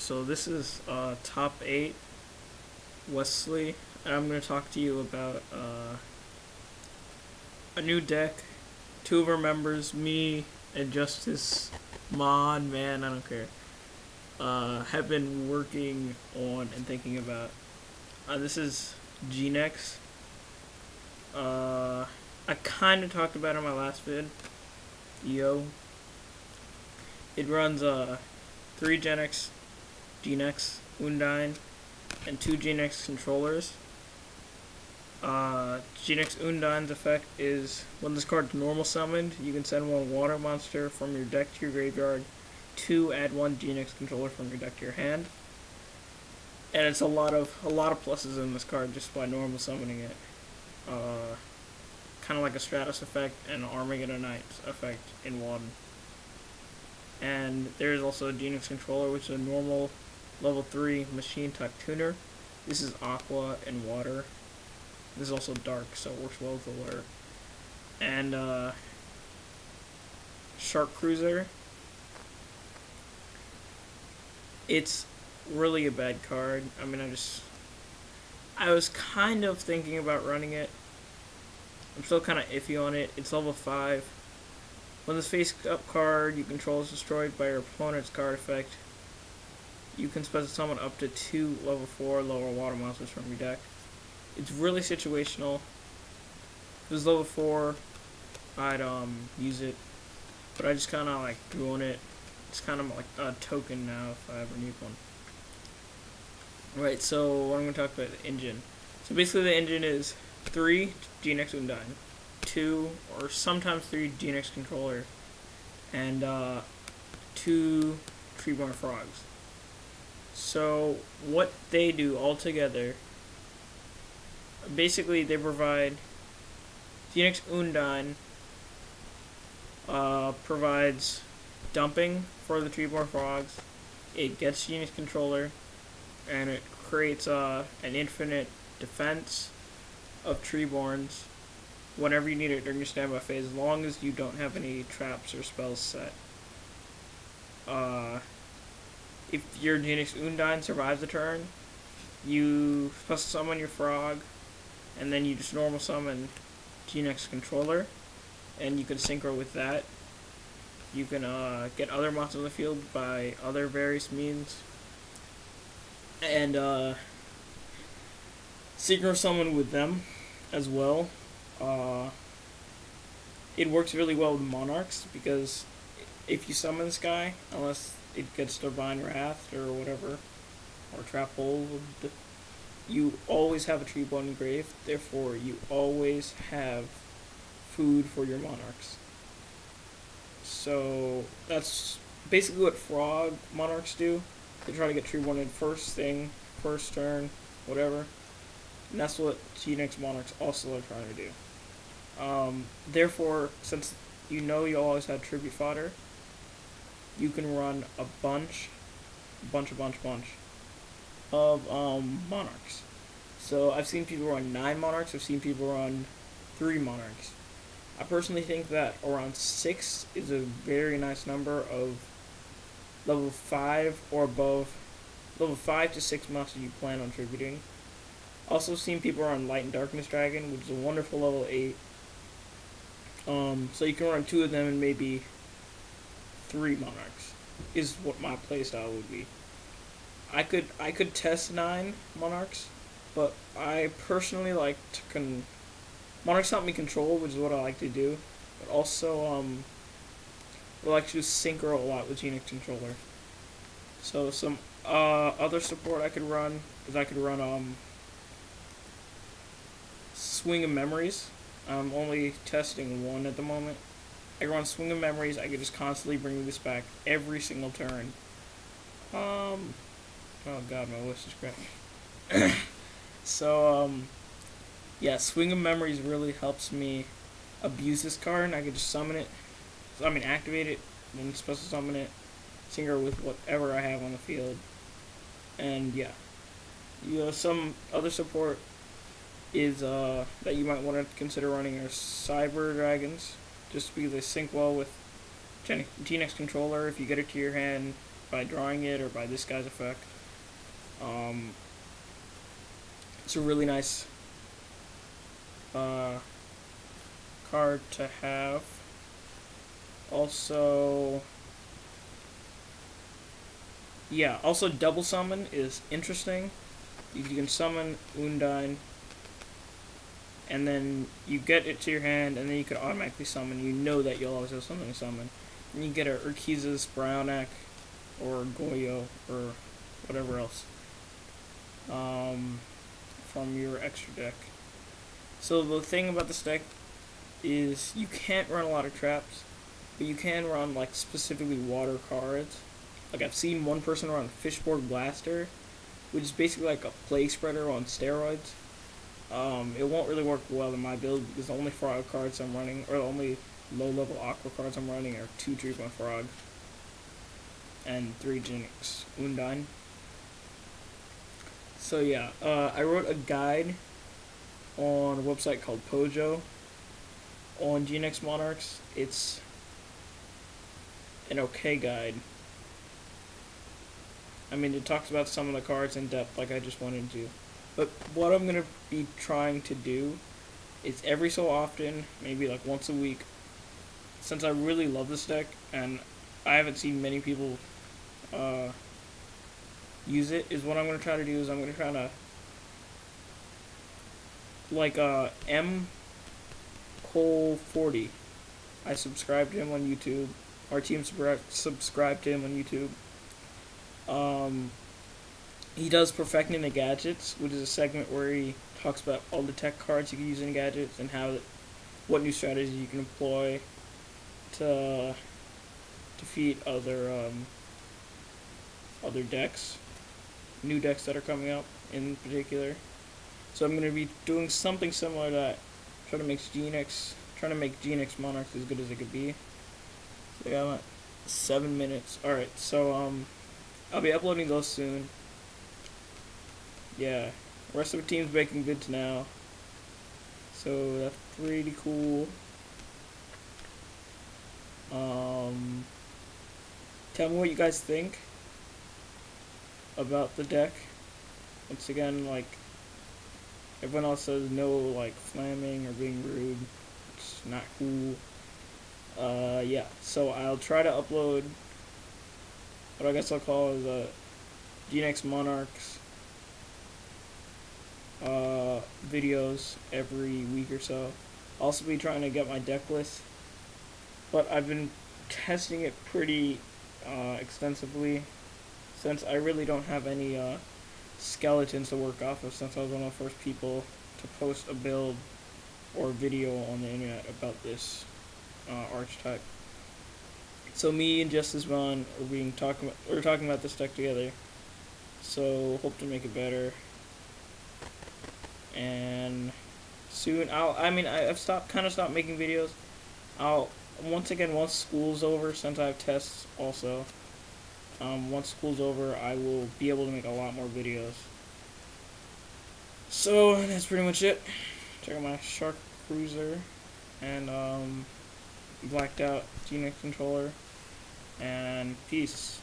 So this is top 8 Wesley, and I'm going to talk to you about a new deck. Two of our members, me and Justice Mod, man, I don't care, have been working on and thinking about. This is GeneX. I kind of talked about it in my last vid. It runs 3 GeneX Undine and 2 GeneX controllers. GeneX Undine's effect is when this card is normal summoned, you can send one water monster from your deck to your graveyard. 2, add 1 GeneX controller from your deck to your hand. And it's a lot of pluses in this card just by normal summoning it. Kind of like a Stratus effect and an Armageddon Knights effect in one. And there's also a GeneX controller, which is a normal level 3 machine type tuner. This is aqua and water. This is also dark, so it works well with the water. And Shark Cruiser. It's really a bad card. I mean, I was kind of thinking about running it. I'm still kind of iffy on it. It's level 5. When this face-up card you control is destroyed by your opponent's card effect, you can special summon up to 2 level 4 lower water monsters from your deck. It's really situational. If it was level 4, I'd use it, but I just kind of like drew on it. It's kind of like a token now if I ever need one. Right, so what I'm going to talk about the engine. So basically the engine is 3 GeneX Undine, 2 or sometimes 3 GeneX controller, and 2 Treeborn Frogs. So what they do all together, basically they provide GeneX Undine provides dumping for the Treeborn Frogs. It gets GeneX controller, and it creates an infinite defense of Treeborns whenever you need it during your standby phase, as long as you don't have any traps or spells set. If your GeneX Undine survives the turn, you special summon your frog, and then you just normal summon GeneX controller, and you can synchro with that. You can get other monsters on the field by other various means, and synchro summon with them as well. It works really well with Monarchs, because if you summon this guy, unless it gets Divine Wrath or whatever, or Trap Hole, you always have a Treeborn engraved, therefore you always have food for your Monarchs. So that's basically what Frog Monarchs do. They try to get Treeborn in first thing, first turn, whatever. And that's what GeneX Monarchs also are trying to do. Therefore, since you always have tribute fodder, you can run a bunch of Monarchs. So I've seen people run 9 Monarchs, I've seen people run 3 Monarchs. I personally think that around 6 is a very nice number of level 5 or above, level 5 to 6 monsters you plan on tributing. Also seen people run Light and Darkness Dragon, which is a wonderful level 8. So you can run 2 of them and maybe 3 Monarchs, is what my playstyle would be. I could test 9 Monarchs, but I personally like to Monarchs help me control, which is what I like to do, but also I like to synchro a lot with GeneX controller. So some other support I could run is Swing of Memories. I'm only testing 1 at the moment. I can run Swing of Memories. I could just constantly bring this back every single turn. Oh god, my voice is cracking. So yeah, Swing of Memories really helps me abuse this card, and I can just summon it. Activate it, then special summon it, synchro with whatever I have on the field. And yeah, some other support is that you might want to consider running are Cyber Dragons, just because they sync well with GeneX controller. If you get it to your hand, by drawing it or by this guy's effect. It's a really nice card to have. Also, yeah, also double summon is interesting. You can summon Undine, and then you get it to your hand, and then you can automatically summon. You know that you'll always have something to summon. And you get a Urquiza's Brownak, or Goyo, or whatever else, from your extra deck. So the thing about this deck is you can't run a lot of traps, but you can run like specifically water cards. Like I've seen one person run Fishboard Blaster, which is basically like a Plague Spreader on steroids. It won't really work well in my build because the only frog cards I'm running, or the only low-level aqua cards I'm running, are 2 treatment frogs and 3 GeneX Undine. So yeah, I wrote a guide on a website called Pojo on GeneX Monarchs. It's an okay guide. I mean, it talks about some of the cards in depth like I just wanted to. But what I'm going to be trying to do is every so often, maybe like once a week, since I really love this deck, and I haven't seen many people use it, is what I'm going to try to do is I'm going to try to, like M Cole 40. I subscribed to him on YouTube. Our team subscribed to him on YouTube. He does Perfecting the Gadgets, which is a segment where he talks about all the tech cards you can use in gadgets and what new strategies you can employ to defeat other decks, new decks that are coming up in particular. So I'm going to be doing something similar to that, trying to make GeneX Monarchs as good as it could be. So I got 7 minutes. Alright, so I'll be uploading those soon. Yeah, the rest of the team's making vids now, so that's pretty cool. Tell me what you guys think about the deck. Once again, like, everyone else says no, like, slamming or being rude. It's not cool. Yeah, so I'll try to upload what I guess I'll call is GeneX Monarchs videos every week or so. I'll also be trying to get my deck list, but I've been testing it pretty extensively since I really don't have any skeletons to work off of, since I was one of the first people to post a build or video on the internet about this archetype. So me and Justice Vaughn we're talking about this deck together. So hope to make it better. And soon I've stopped making videos. Once school's over, since I have tests also, once school's over, I will be able to make a lot more videos. So that's pretty much it. Check out my Shark Cruiser and blacked out GeneX controller, and peace.